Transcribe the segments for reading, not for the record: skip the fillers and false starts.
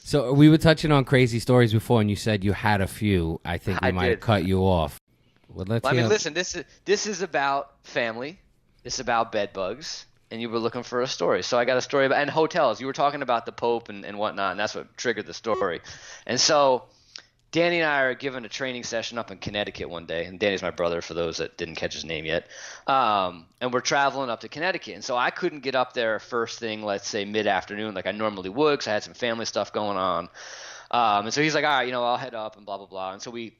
So we were touching on crazy stories before, and you said you had a few. I think we I might have did. cut you off. Well, let's Well, I mean, hear. listen, this is about family. This is about bed bugs, and you were looking for a story. So I got a story about and hotels. You were talking about the Pope and whatnot, and that's what triggered the story. And so Danny and I are given a training session up in Connecticut one day, and Danny's my brother for those that didn't catch his name yet. And we're traveling up to Connecticut, and so I couldn't get up there first thing, let's say mid-afternoon, like I normally would, because I had some family stuff going on. And so he's like, all right, I'll head up and blah blah blah. And so we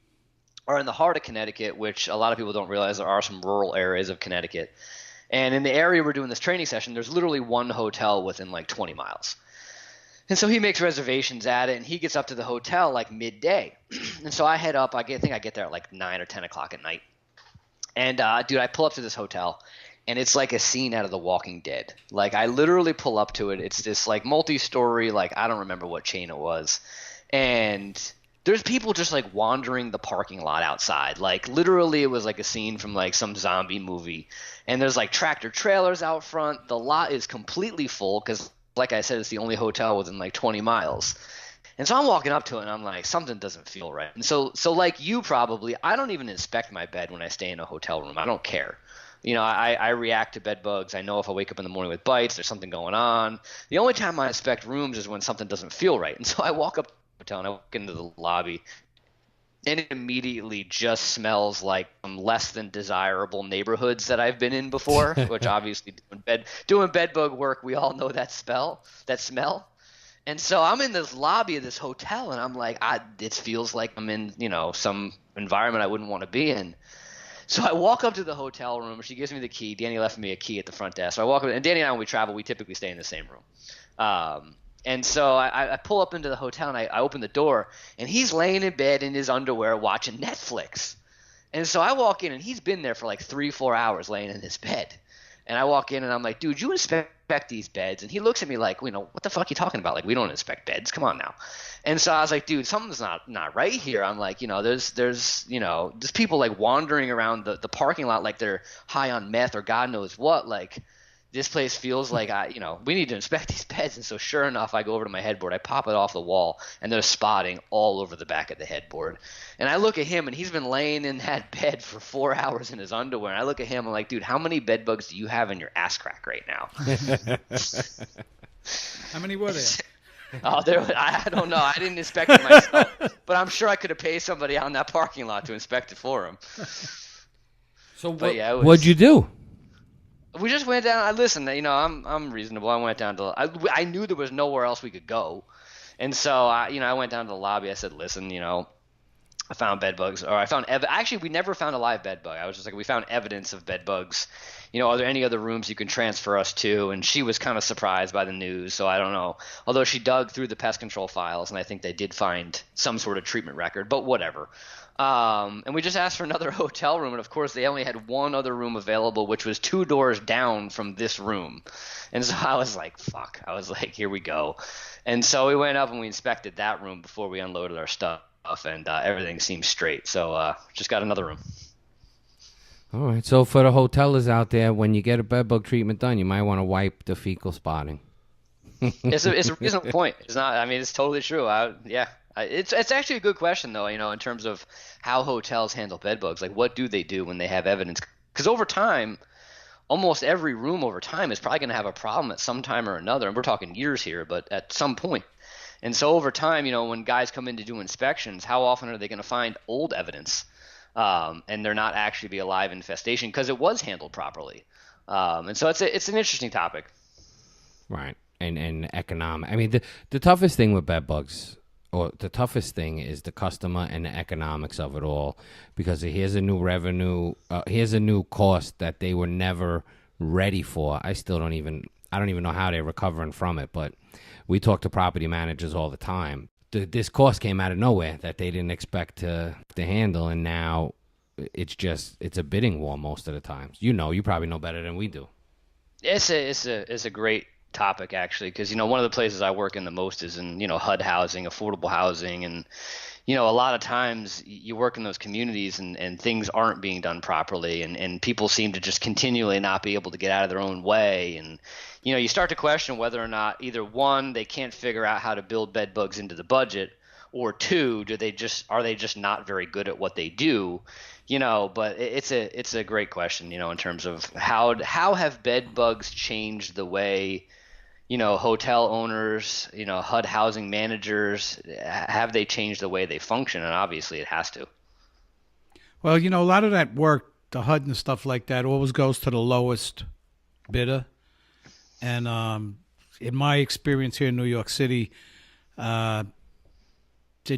are in the heart of Connecticut, which a lot of people don't realize there are some rural areas of Connecticut. And in the area we're doing this training session, there's literally one hotel within like 20 miles. And so he makes reservations at it, and he gets up to the hotel like midday. And so I head up. think I get there at like 9 or 10 o'clock at night. And, dude, I pull up to this hotel, and it's like a scene out of The Walking Dead. Like, I literally pull up to it. It's this like multi-story, like I don't remember what chain it was. And there's people just like wandering the parking lot outside. Like literally it was like a scene from like some zombie movie. And there's like tractor trailers out front. The lot is completely full because like I said, it's the only hotel within like 20 miles. And so I'm walking up to it and I'm like, something doesn't feel right. And so like you probably, I don't even inspect my bed when I stay in a hotel room. I don't care. I react to bed bugs. I know if I wake up in the morning with bites, there's something going on. The only time I inspect rooms is when something doesn't feel right. And so I walk up to the hotel and I walk into the lobby, and it immediately just smells like less than desirable neighborhoods that I've been in before, which obviously doing bed bug work, we all know that smell. And so I'm in this lobby of this hotel, and I'm like, it feels like I'm in, some environment I wouldn't want to be in. So I walk up to the hotel room. She gives me the key. Danny left me a key at the front desk. So I walk up, and Danny and I, when we travel, we typically stay in the same room. And so I pull up into the hotel, and I open the door, and he's laying in bed in his underwear watching Netflix. And so I walk in, and he's been there for like 3-4 hours laying in his bed. And I walk in, and I'm like, dude, you inspect these beds? And he looks at me like, what the fuck are you talking about? Like, we don't inspect beds. Come on now. And so I was like, dude, something's not right here. I'm like, there's people like wandering around the parking lot like they're high on meth or God knows what. Like, this place feels like we need to inspect these beds. And so sure enough, I go over to my headboard, I pop it off the wall, and there's spotting all over the back of the headboard. And I look at him, and he's been laying in that bed for 4 hours in his underwear. And I look at him, I'm like, dude, how many bed bugs do you have in your ass crack right now? How many were there? I don't know. I didn't inspect it myself, but I'm sure I could have paid somebody out in that parking lot to inspect it for him. So what'd you do? We just went down. I listened. I'm reasonable. I went down to. I knew there was nowhere else we could go, and so I went down to the lobby. I said, "Listen, I found bed bugs, or I found actually we never found a live bed bug. I was just like, we found evidence of bed bugs. Are there any other rooms you can transfer us to?" And she was kind of surprised by the news, so I don't know. Although she dug through the pest control files, and I think they did find some sort of treatment record, but whatever. And we just asked for another hotel room, and of course they only had one other room available, which was 2 doors down from this room. And so I was like, fuck. I was like, here we go. And so we went up and we inspected that room before we unloaded our stuff, and everything seemed straight. So just got another room. All right. So for the hotelers out there, when you get a bed bug treatment done, you might want to wipe the fecal spotting. It's a reasonable point. It's not. I mean, it's totally true. It's actually a good question though. In terms of how hotels handle bed bugs, like what do they do when they have evidence? Because over time, almost every room over time is probably going to have a problem at some time or another, and we're talking years here, but at some point. And so over time, when guys come in to do inspections, how often are they going to find old evidence, and there not actually be a live infestation because it was handled properly? And so it's an interesting topic. Right. And economic. I mean, the toughest thing with bed bugs, or the toughest thing, is the customer and the economics of it all, because here's a new revenue, here's a new cost that they were never ready for. I don't even know how they're recovering from it, but we talk to property managers all the time. This cost came out of nowhere that they didn't expect to handle, and now it's a bidding war most of the times. You probably know better than we do. It's a great topic actually, because one of the places I work in the most is in HUD housing, affordable housing, and a lot of times you work in those communities and things aren't being done properly, and people seem to just continually not be able to get out of their own way. And, you start to question whether or not either one, they can't figure out how to build bed bugs into the budget, or two, are they just not very good at what they do? But it's a great question, in terms of how have bed bugs changed the way, hotel owners, HUD housing managers, have they changed the way they function? And obviously it has to. Well, a lot of that work, the HUD and stuff like that, always goes to the lowest bidder. And in my experience here in New York City, the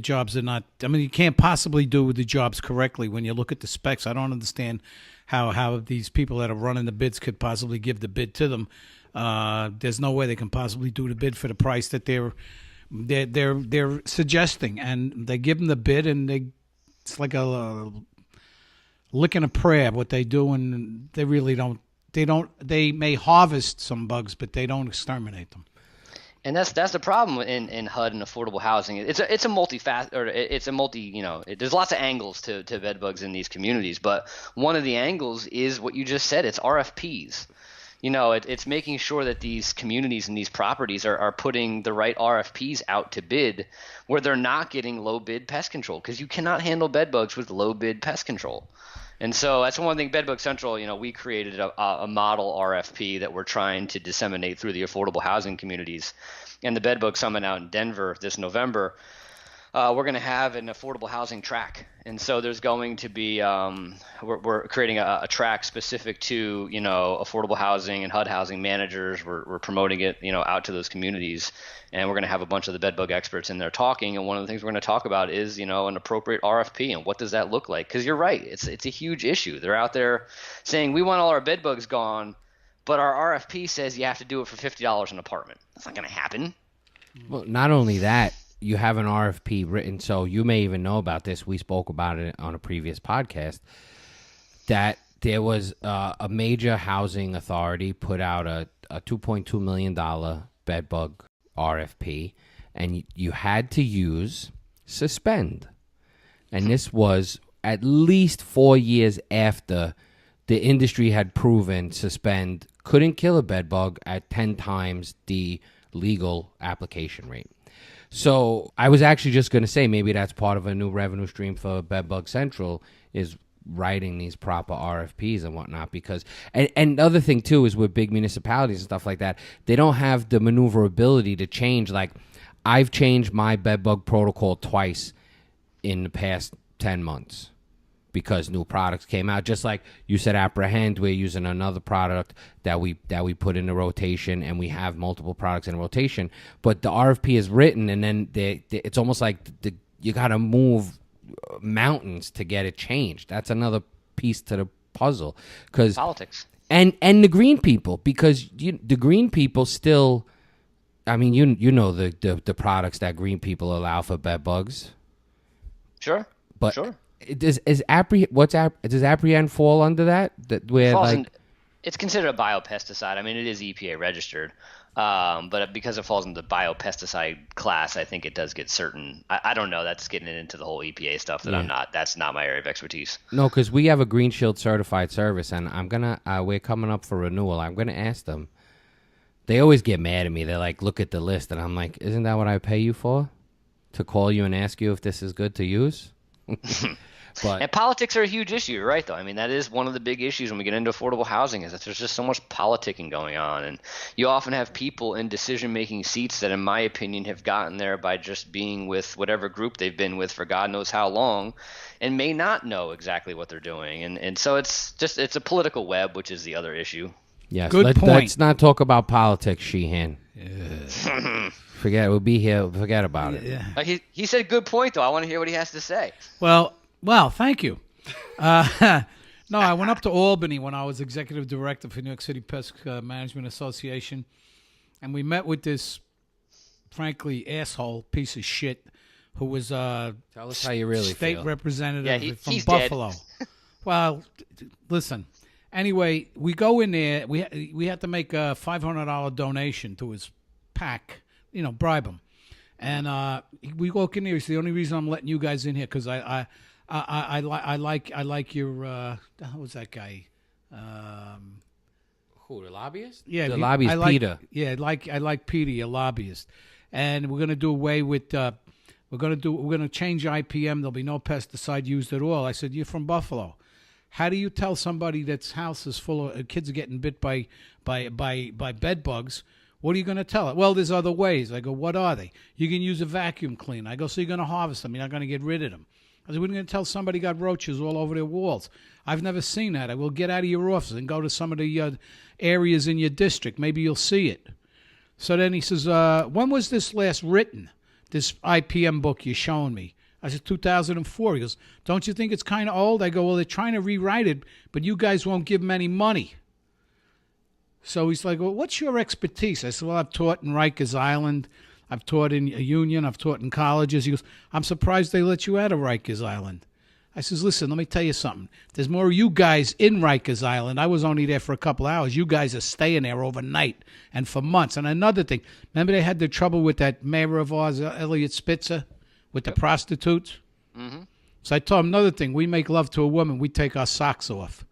jobs are not, you can't possibly do the jobs correctly when you look at the specs. I don't understand how these people that are running the bids could possibly give the bid to them. There's no way they can possibly do the bid for the price that they're suggesting, and they give them the bid, and it's like a licking a prayer what they do, and they really don't. They may harvest some bugs, but they don't exterminate them. And that's the problem in HUD and affordable housing. It's a there's lots of angles to bed bugs in these communities, but one of the angles is what you just said. It's RFPs. It's making sure that these communities and these properties are putting the right RFPs out to bid, where they're not getting low bid pest control, because you cannot handle bed bugs with low bid pest control. And so that's one thing. Bedbug Central, we created a model RFP that we're trying to disseminate through the affordable housing communities. And the Bedbug Summit out in Denver this November, we're going to have an affordable housing track. And so there's going to be we're creating a track specific to affordable housing and HUD housing managers. We're promoting it out to those communities, and we're going to have a bunch of the bedbug experts in there talking. And one of the things we're going to talk about is an appropriate RFP and what does that look like? Because you're right, it's a huge issue. They're out there saying we want all our bedbugs gone, but our RFP says you have to do it for $50 an apartment. That's not going to happen. Well, not only that, you have an RFP written, so you may even know about this. We spoke about it on a previous podcast, that there was a major housing authority put out a $2.2 million bedbug RFP, and you had to use suspend. And this was at least 4 years after the industry had proven suspend couldn't kill a bedbug at 10 times the legal application rate. So I was actually just going to say maybe that's part of a new revenue stream for Bedbug Central, is writing these proper RFPs and whatnot. Because and the other thing too is with big municipalities and stuff like that, they don't have the maneuverability to change. Like, I've changed my bedbug protocol twice in the past 10 months because new products came out. Just like you said, apprehend, we're using another product that we put in the rotation, and we have multiple products in rotation. But the RFP is written, and then it's almost like you got to move mountains to get it changed. That's another piece to the puzzle. Cause, politics. And the green people, because the green people still, the products that green people allow for bed bugs. Sure. But sure. Does apprehend fall under that? It's considered a biopesticide. It is EPA registered, but because it falls into the biopesticide class, I think it does get certain. I don't know. That's getting into the whole EPA stuff that I'm not. That's not my area of expertise. No, because we have a Green Shield certified service, and we're coming up for renewal. I'm gonna ask them. They always get mad at me. They're like, "Look at the list," and I'm like, "Isn't that what I pay you for? To call you and ask you if this is good to use?" And politics are a huge issue, you're right, though. That is one of the big issues when we get into affordable housing, is that there's just so much politicking going on. And you often have people in decision-making seats that, in my opinion, have gotten there by just being with whatever group they've been with for God knows how long, and may not know exactly what they're doing. And so it's a political web, which is the other issue. Yes, Good point. Let's not talk about politics, Sheehan. Yeah. Forget it. We'll be here. Forget about it. Yeah. He said good point, though. I want to hear what he has to say. Well, thank you. No, I went up to Albany when I was executive director for New York City Pest Management Association, and we met with this, frankly, asshole piece of shit who was Tell us how you really state feel. representative from he's Buffalo. Well, listen. Anyway, we go in there. We had to make a $500 donation to his PAC, bribe him. And we walk in here. It's the only reason I'm letting you guys in here because I like your how was that guy? Who, the lobbyist? Yeah, the lobbyist, Peter. Yeah, I like Peter, your lobbyist, and we're gonna do away with. We're gonna change IPM. There'll be no pesticide used at all. I said, you're from Buffalo. How do you tell somebody that's house is full of kids are getting bit by bed bugs? What are you going to tell it? Well, there's other ways. I go, what are they? You can use a vacuum cleaner. I go, so you're going to harvest them. You're not going to get rid of them. I said, we're going to tell somebody got roaches all over their walls. I've never seen that. I will get out of your office and go to some of the areas in your district. Maybe you'll see it. So then he says, when was this last written, this IPM book you're showing me? I said, 2004. He goes, don't you think it's kind of old? I go, well, they're trying to rewrite it, but you guys won't give them any money. So he's like, well, what's your expertise? I said, well, I've taught in Rikers Island. I've taught in a union. I've taught in colleges. He goes, I'm surprised they let you out of Rikers Island. I says, listen, let me tell you something. There's more of you guys in Rikers Island. I was only there for a couple hours. You guys are staying there overnight and for months. And another thing, remember they had the trouble with that mayor of ours, Elliot Spitzer, with the prostitutes? Mm-hmm. So I told him another thing. We make love to a woman. We take our socks off.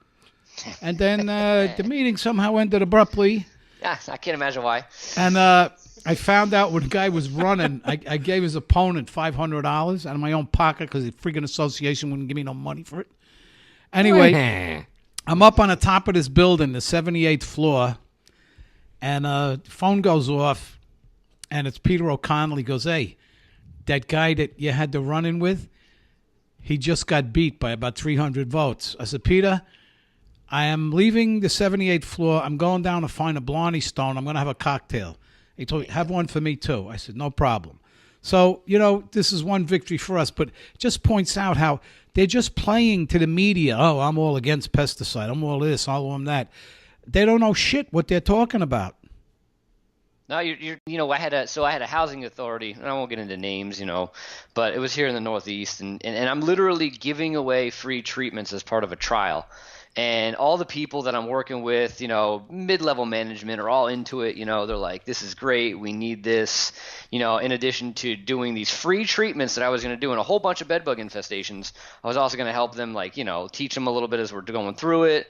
And then the meeting somehow ended abruptly. Yeah, I can't imagine why. And I found out when the guy was running, I gave his opponent $500 out of my own pocket because the freaking association wouldn't give me no money for it. Anyway, I'm up on the top of this building, the 78th floor, and the phone goes off, and it's Peter O'Connell. He goes, hey, that guy that you had the run-in with, he just got beat by about 300 votes. I said, Peter, I am leaving the 78th floor. I'm going down to find a Blarney Stone. I'm going to have a cocktail. He told me, have one for me too. I said, no problem. So, this is one victory for us, but it just points out how they're just playing to the media. Oh, I'm all against pesticide. I'm all this, I'm that. They don't know shit what they're talking about. No, I had a housing authority, and I won't get into names, but it was here in the Northeast, and I'm literally giving away free treatments as part of a trial. And all the people that I'm working with, mid-level management are all into it. They're like, this is great. We need this. In addition to doing these free treatments that I was going to do in a whole bunch of bedbug infestations, I was also going to help them, teach them a little bit as we're going through it.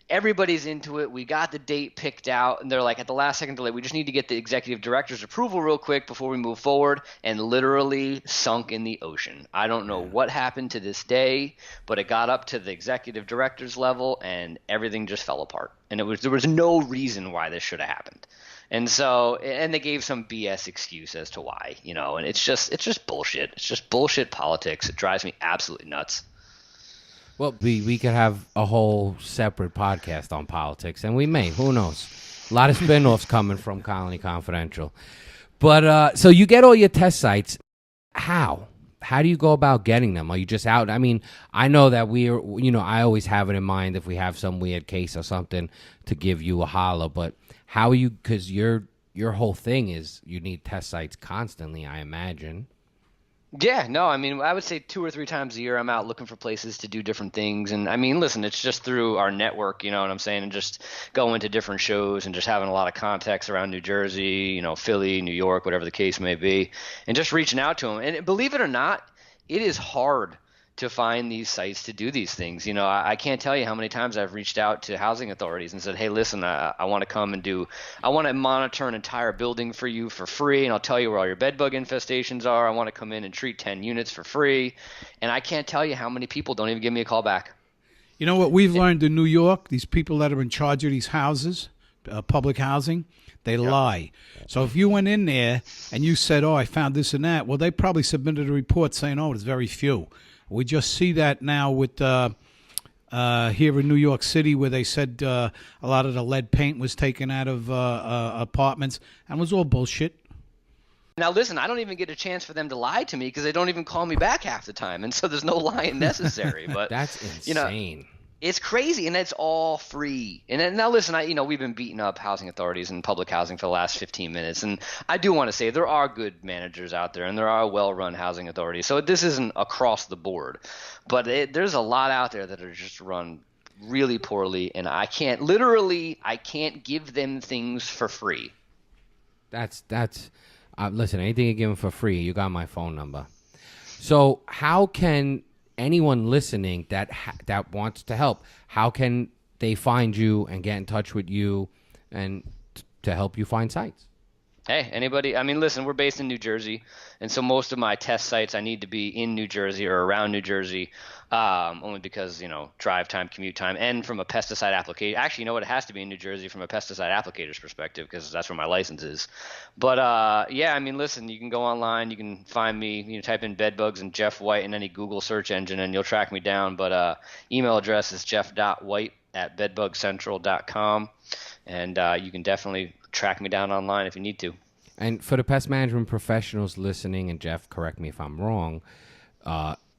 Everybody's into it. We got the date picked out, and they're like, at the last second, they're like, we just need to get the executive director's approval real quick before we move forward, and literally sunk in the ocean. I don't know what happened to this day, but it got up to the executive director's level, and everything just fell apart. And there was no reason why this should have happened. And so, and they gave some BS excuse as to why, and it's just bullshit. It's just bullshit politics. It drives me absolutely nuts. Well, we could have a whole separate podcast on politics, and we may. Who knows? A lot of spinoffs coming from Colony Confidential. But so you get all your test sites. How? How do you go about getting them? Are you just out? I mean, I know that I always have it in mind if we have some weird case or something to give you a holler. But how are you? Because your whole thing is you need test sites constantly, I imagine. Yeah, no, I mean, I would say 2 or 3 times a year I'm out looking for places to do different things. And I mean, listen, it's just through our network, you know what I'm saying, and just going to different shows and just having a lot of contacts around New Jersey, Philly, New York, whatever the case may be, and just reaching out to them. And believe it or not, it is hard to find these sites to do these things. I can't tell you how many times I've reached out to housing authorities and said, hey, listen, I want to come and I want to monitor an entire building for you for free, and I'll tell you where all your bedbug infestations are. I want to come in and treat 10 units for free. And I can't tell you how many people don't even give me a call back. You know what we've learned in New York? These people that are in charge of these houses, public housing, they lie. So if you went in there and you said, oh, I found this and that, well, they probably submitted a report saying, oh, there's very few. We just see that now with here in New York City, where they said a lot of the lead paint was taken out of apartments, and was all bullshit. Now, listen, I don't even get a chance for them to lie to me because they don't even call me back half the time, and so there's no lying necessary. But that's insane. It's crazy, and it's all free. And then, now, listen, we've been beating up housing authorities and public housing for the last 15 minutes, and I do want to say there are good managers out there, and there are well-run housing authorities. So this isn't across the board, but there's a lot out there that are just run really poorly, and I can't give them things for free. That's Listen, anything you give them for free, you got my phone number. So how can anyone listening that wants to help, how can they find you and get in touch with you and to help you find sites? Hey, anybody? I mean, listen, we're based in New Jersey, and so most of my test sites I need to be in New Jersey or around New Jersey, only because, drive time, commute time, and from a pesticide application. Actually, you know what? It has to be in New Jersey from a pesticide applicator's perspective because that's where my license is. But yeah, I mean, listen, you can go online, you can find me, type in Bedbugs and Jeff White in any Google search engine, and you'll track me down. But email address is jeff.white@bedbugcentral.com, and you can definitely track me down online if you need to. And for the pest management professionals listening, and Jeff, correct me if I'm wrong,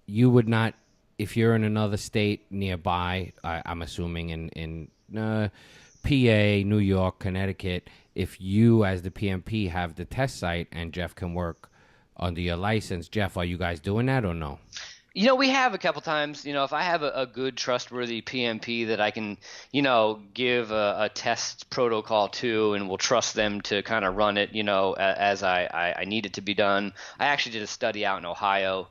you would not, if you're in another state nearby, I'm assuming in PA, New York, Connecticut, if you as the PMP have the test site and Jeff can work under your license, Jeff, are you guys doing that or no? We have a couple times, if I have a good, trustworthy PMP that I can, give a test protocol to, and will trust them to kind of run it, as I need it to be done. I actually did a study out in Ohio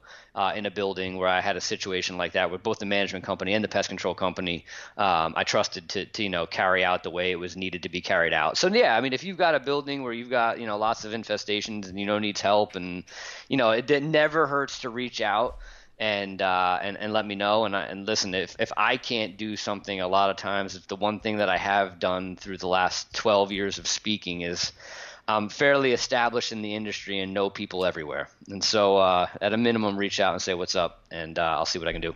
in a building where I had a situation like that with both the management company and the pest control company. I trusted to carry out the way it was needed to be carried out. So, yeah, I mean, if you've got a building where you've got, lots of infestations and, needs help and, it never hurts to reach out and let me know. And listen, if I can't do something, a lot of times, if the one thing that I have done through the last 12 years of speaking is I'm fairly established in the industry and know people everywhere. And so at a minimum, reach out and say what's up, and I'll see what I can do.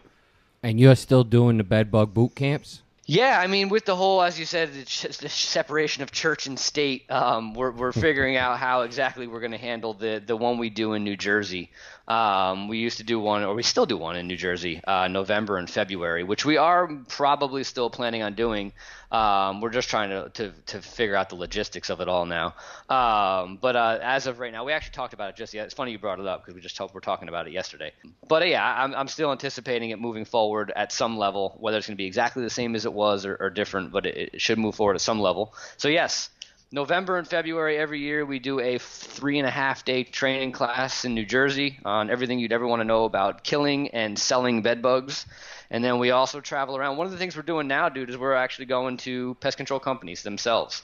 And you're still doing the bedbug boot camps? Yeah, I mean, with the whole, as you said, the separation of church and state, we're figuring out how exactly we're going to handle the one we do in New Jersey. We used to do one, or we still do one in New Jersey, November and February, which we are probably still planning on doing. We're just trying to figure out the logistics of it all now. But as of right now, we actually talked about it just yet. It's funny you brought it up because we're talking about it yesterday. But yeah, I'm still anticipating it moving forward at some level, whether it's going to be exactly the same as it was or different, but it should move forward at some level. So yes, November and February every year we do a 3.5-day training class in New Jersey on everything you'd ever want to know about killing and selling bed bugs. And then we also travel around. One of the things we're doing now, dude, is we're actually going to pest control companies themselves.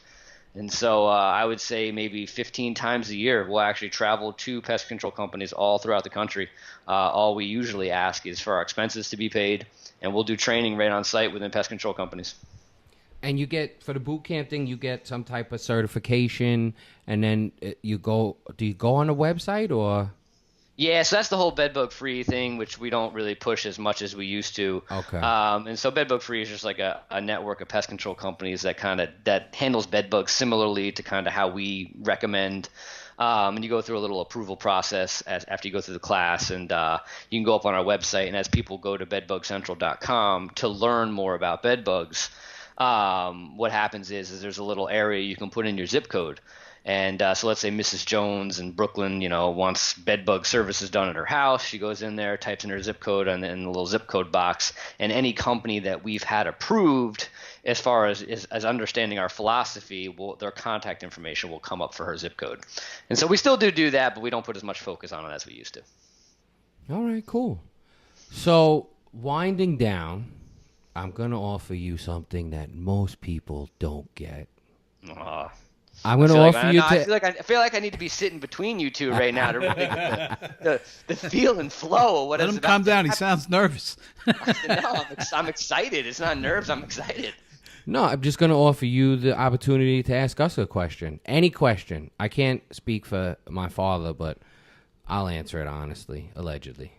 And so I would say maybe 15 times a year we'll actually travel to pest control companies all throughout the country. All we usually ask is for our expenses to be paid, and we'll do training right on site within pest control companies. And you get, for the boot camp thing, you get some type of certification, and then do you go on a website or? Yeah, so that's the whole Bedbug Free thing, which we don't really push as much as we used to. Okay. And so Bedbug Free is just like a network of pest control companies that handles bedbugs similarly to kind of how we recommend. And you go through a little approval process after you go through the class, and you can go up on our website. And as people go to bedbugcentral.com to learn more about bedbugs, what happens is there's a little area you can put in your zip code. And so let's say Mrs. Jones in Brooklyn, wants bedbug services done at her house. She goes in there, types in her zip code in the little zip code box, and any company that we've had approved as far as understanding our philosophy, their contact information will come up for her zip code. And so we still do that, but we don't put as much focus on it as we used to. All right, cool. So winding down, I'm going to offer you something that most people don't get. I'm going to offer you to. I feel like I need to be sitting between you two right now to really get the feel and flow of what Let him calm down. He sounds nervous. No, I'm excited. It's not nerves. I'm excited. No, I'm just going to offer you the opportunity to ask us a question. Any question. I can't speak for my father, but I'll answer it honestly, allegedly.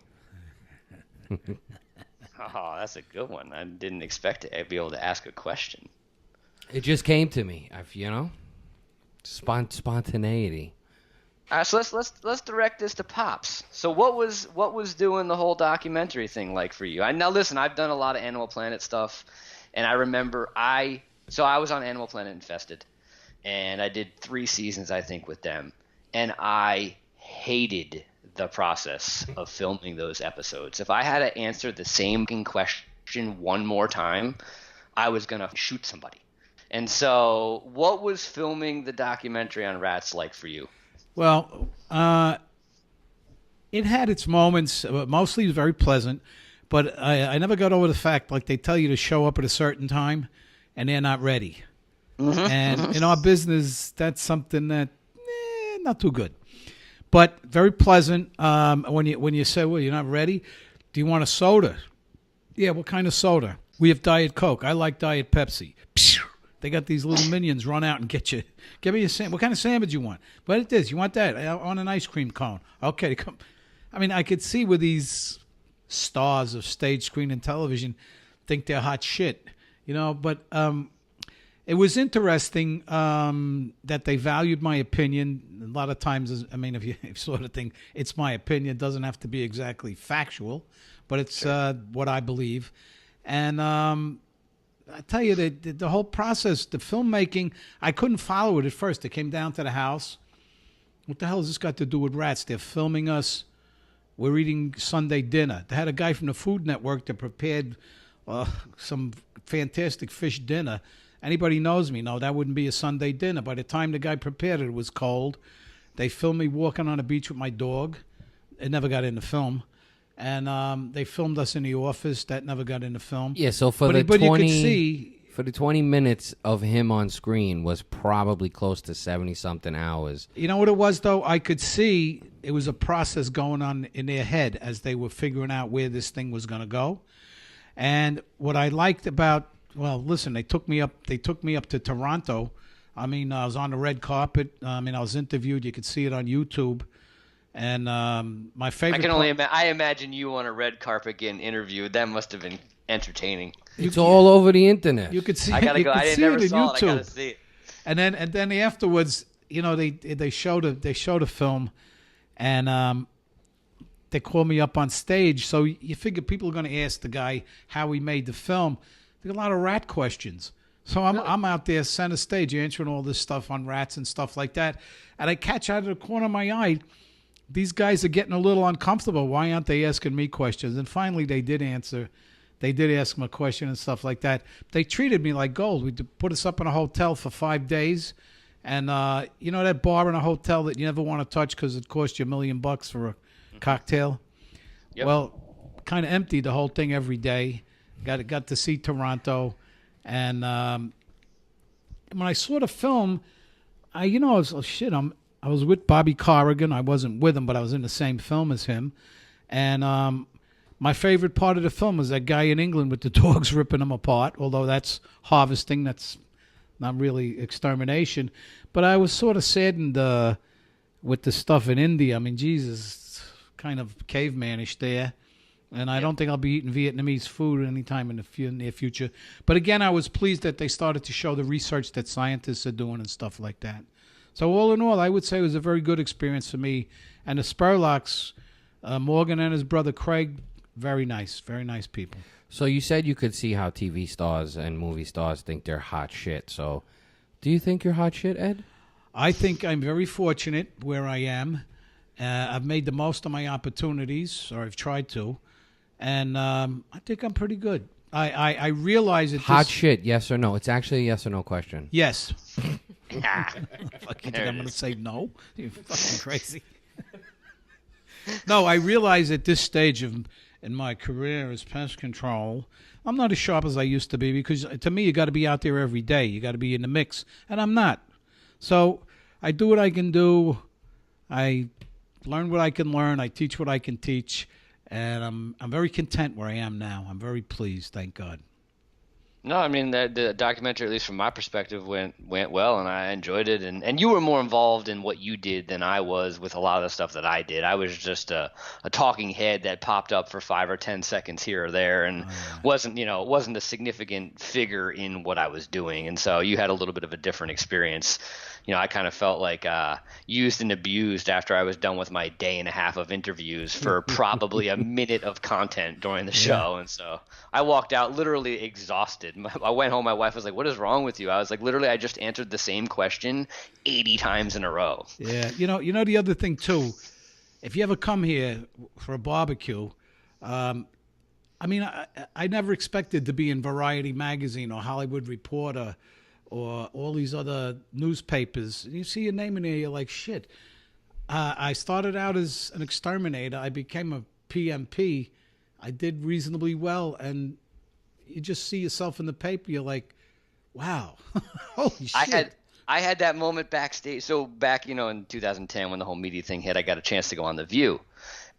Oh, that's a good one. I didn't expect to be able to ask a question. It just came to me. Spontaneity. All right, so let's direct this to Pops. So what was doing the whole documentary thing like for you? Now listen, I've done a lot of Animal Planet stuff, and I remember I was on Animal Planet Infested, and I did 3 seasons I think with them, and I hated the process of filming those episodes. If I had to answer the same question one more time, I was gonna shoot somebody. And so, what was filming the documentary on rats like for you? Well, it had its moments. Mostly it was very pleasant, but I never got over the fact, like, they tell you to show up at a certain time, and they're not ready. And in our business, that's something that not too good, but very pleasant. When you say, well, you're not ready, do you want a soda? Yeah, what kind of soda? We have Diet Coke. I like Diet Pepsi. They got these little minions run out and get you. Give me a sandwich. What kind of sandwich you want? What it is? You want that? I want an ice cream cone. Okay, come. I mean, I could see where these stars of stage, screen, and television think they're hot shit, But it was interesting that they valued my opinion. A lot of times, I mean, if you sort of think it's my opinion, it doesn't have to be exactly factual, but it's what I believe. And I tell you, the whole process, the filmmaking, I couldn't follow it at first. It came down to the house. What the hell has this got to do with rats? They're filming us. We're eating Sunday dinner. They had a guy from the Food Network that prepared some fantastic fish dinner. Anybody knows me, no, that wouldn't be a Sunday dinner. By the time the guy prepared it, it was cold. They filmed me walking on the beach with my dog. It never got in the film. And they filmed us in the office. That never got in the film. Yeah, so for the 20 minutes of him on screen was probably close to 70-something hours. You know what it was, though? I could see it was a process going on in their head as they were figuring out where this thing was going to go. And what I liked about, well, listen, they took me up to Toronto. I mean, I was on the red carpet. I was interviewed. You could see it on YouTube. And my favorite. I imagine you on a red carpet getting interviewed. That must have been entertaining. It's all over the internet. You could see. I gotta go. I never saw it. I gotta see it. And then afterwards, they showed a film, and they called me up on stage. So you figure people are going to ask the guy how he made the film. There's a lot of rat questions. So I'm out there center stage answering all this stuff on rats and stuff like that, and I catch out of the corner of my eye, these guys are getting a little uncomfortable. Why aren't they asking me questions? And finally, they did answer. They did ask them a question and stuff like that. They treated me like gold. We put us up in a hotel for 5 days. And that bar in a hotel that you never want to touch because it cost you $1 million for a cocktail? Yep. Well, kind of emptied the whole thing every day. Got to see Toronto. And when I saw the film, I was with Bobby Corrigan. I wasn't with him, but I was in the same film as him. And my favorite part of the film was that guy in England with the dogs ripping them apart, although that's harvesting. That's not really extermination. But I was sort of saddened with the stuff in India. I mean, Jesus, kind of cavemanish there. And I don't think I'll be eating Vietnamese food anytime in the near future. But again, I was pleased that they started to show the research that scientists are doing and stuff like that. So all in all, I would say it was a very good experience for me. And the Spurlocks, Morgan and his brother Craig, very nice people. So you said you could see how TV stars and movie stars think they're hot shit. So do you think you're hot shit, Ed? I think I'm very fortunate where I am. I've made the most of my opportunities, or I've tried to. And I think I'm pretty good. I realize that hot shit, yes or no? It's actually a yes or no question. Yes. Fucking think I'm going to say no? You're fucking crazy. No, I realize at this stage in my career as pest control, I'm not as sharp as I used to be because to me, you got to be out there every day. You got to be in the mix, and I'm not. So I do what I can do. I learn what I can learn. I teach what I can teach. And I'm very content where I am now. I'm very pleased, thank God. No, I mean the documentary, at least from my perspective, went well, and I enjoyed it. And you were more involved in what you did than I was with a lot of the stuff that I did. I was just a talking head that popped up for 5 or 10 seconds here or there, and wasn't a significant figure in what I was doing. And so you had a little bit of a different experience. I kind of felt like used and abused after I was done with my day and a half of interviews for probably a minute of content during the show. And so I walked out literally exhausted. I went home. My wife was like, "What is wrong with you?" I was like, literally, I just answered the same question 80 times in a row. Yeah. You know the other thing, too, if you ever come here for a barbecue, I never expected to be in Variety Magazine or Hollywood Reporter or all these other newspapers. You see your name in there, you're like, shit. I started out as an exterminator. I became a PMP. I did reasonably well, and you just see yourself in the paper. You're like, wow, holy shit. I had that moment backstage. So back, in 2010 when the whole media thing hit, I got a chance to go on The View.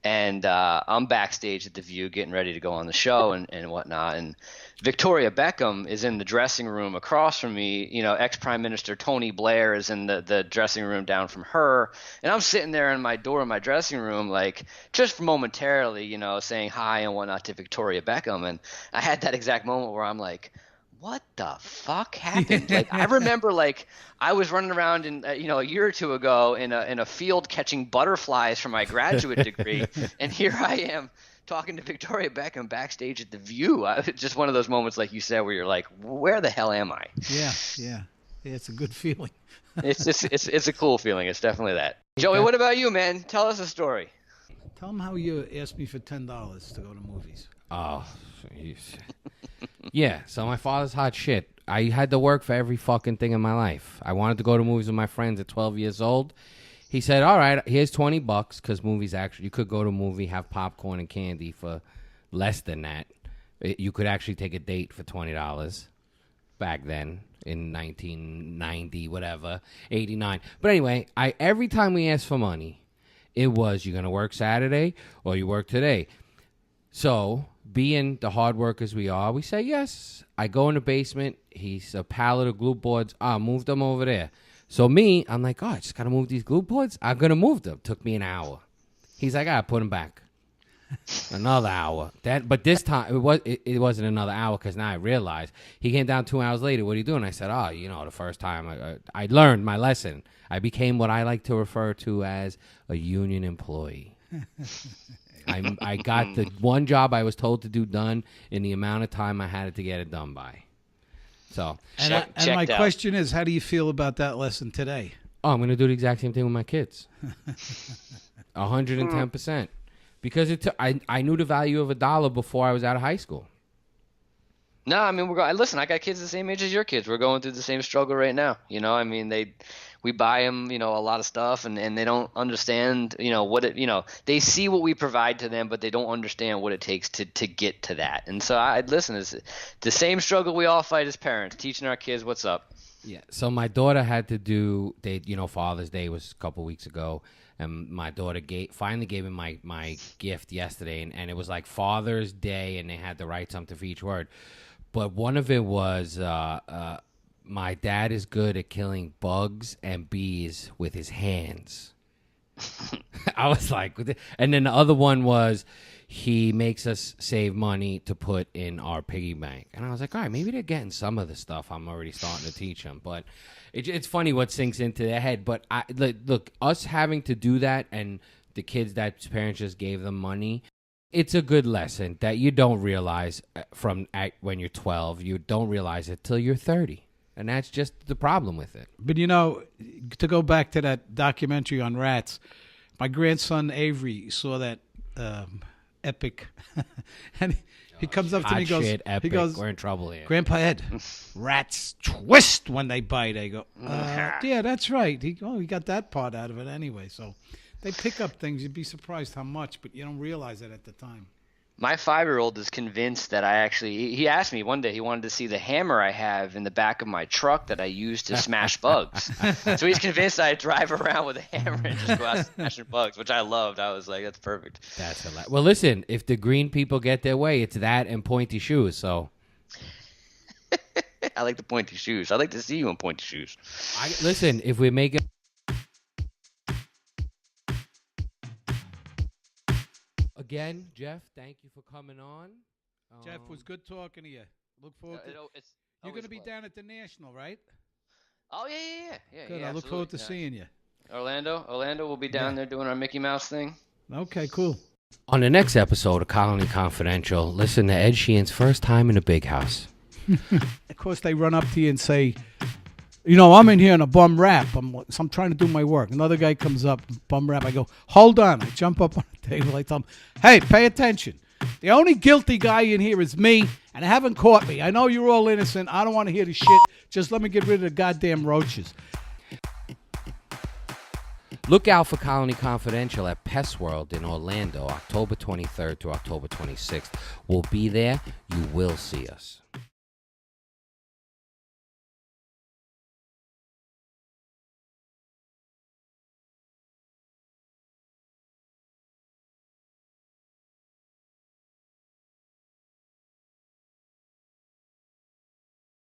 And I'm backstage at The View getting ready to go on the show and whatnot. And Victoria Beckham is in the dressing room across from me. Ex-Prime Minister Tony Blair is in the dressing room down from her. And I'm sitting there in my door in my dressing room, like just momentarily, saying hi and whatnot to Victoria Beckham. And I had that exact moment where I'm like, what the fuck happened? Like, I remember, like, I was running around a year or two ago in a field catching butterflies for my graduate degree, and here I am talking to Victoria Beckham backstage at The View. Just one of those moments, like you said, where you're like, where the hell am I? Yeah, it's a good feeling. It's a cool feeling. It's definitely that. Joey, what about you, man? Tell us a story. Tell them how you asked me for $10 to go to movies. Oh, yeah. So my father's hot shit. I had to work for every fucking thing in my life. I wanted to go to movies with my friends at 12 years old. He said, all right, here's $20 because movies actually, you could go to a movie, have popcorn and candy for less than that. You could actually take a date for $20 back then in 1990, whatever, 89. But anyway, every time we asked for money, it was, you're going to work Saturday or you work today. So, being the hard workers we are, we say yes. I go in the basement. He's a pallet of glue boards. Move them over there. So I'm like, I just got to move these glue boards. I'm going to move them. Took me an hour. He's like, put them back. Another hour. But this time, it wasn't another hour because now I realized. He came down 2 hours later. What are you doing? I said, the first time I learned my lesson. I became what I like to refer to as a union employee. I got the one job I was told to do done in the amount of time I had to get it done by. So, and my question is, how do you feel about that lesson today? I'm going to do the exact same thing with my kids. 110%. Because I knew the value of $1 before I was out of high school. No, I mean, listen, I got kids the same age as your kids. We're going through the same struggle right now. We buy them, a lot of stuff, and they don't understand, they see what we provide to them, but they don't understand what it takes to get to that. And so listen, it's the same struggle we all fight as parents, teaching our kids what's up. Yeah. So my daughter had to do, Father's Day was a couple weeks ago, and my daughter finally gave me my gift yesterday, and it was like Father's Day, and they had to write something for each word. But one of it was, my dad is good at killing bugs and bees with his hands. I was like, and then the other one was, he makes us save money to put in our piggy bank. And I was like, all right, maybe they're getting some of the stuff I'm already starting to teach them. But it's funny what sinks into their head. But look, us having to do that and the kids that parents just gave them money, it's a good lesson that you don't realize when you're 12. You don't realize it till you're 30. And that's just the problem with it. But, to go back to that documentary on rats, my grandson Avery saw that epic. And he comes up to me and goes, epic. He goes, we're in trouble here. Grandpa Ed, rats twist when they bite. I go, yeah, that's right. He got that part out of it anyway. So they pick up things. You'd be surprised how much, but you don't realize it at the time. My 5-year-old is convinced that he asked me one day, he wanted to see the hammer I have in the back of my truck that I use to smash bugs. So he's convinced I drive around with a hammer and just go out smashing bugs, which I loved. I was like, that's perfect. That's hilarious. Well, listen, if the green people get their way, it's that and pointy shoes, so. I like the pointy shoes. I like to see you in pointy shoes. Listen, if we make it. Again, Jeff, thank you for coming on. Jeff, it was good talking to you. Look forward to you're going to be down at the National, right? Oh, yeah. Good. Yeah, I look forward to seeing you. Orlando will be down there doing our Mickey Mouse thing. Okay, cool. On the next episode of Colony Confidential, listen to Ed Sheehan's first time in a big house. Of course, they run up to you and say, I'm in here in a bum rap. I'm trying to do my work. Another guy comes up, bum rap. I go, hold on. I jump up on the table. I tell him, hey, pay attention. The only guilty guy in here is me, and they haven't caught me. I know you're all innocent. I don't want to hear the shit. Just let me get rid of the goddamn roaches. Look out for Colony Confidential at PestWorld in Orlando, October 23rd to October 26th. We'll be there. You will see us.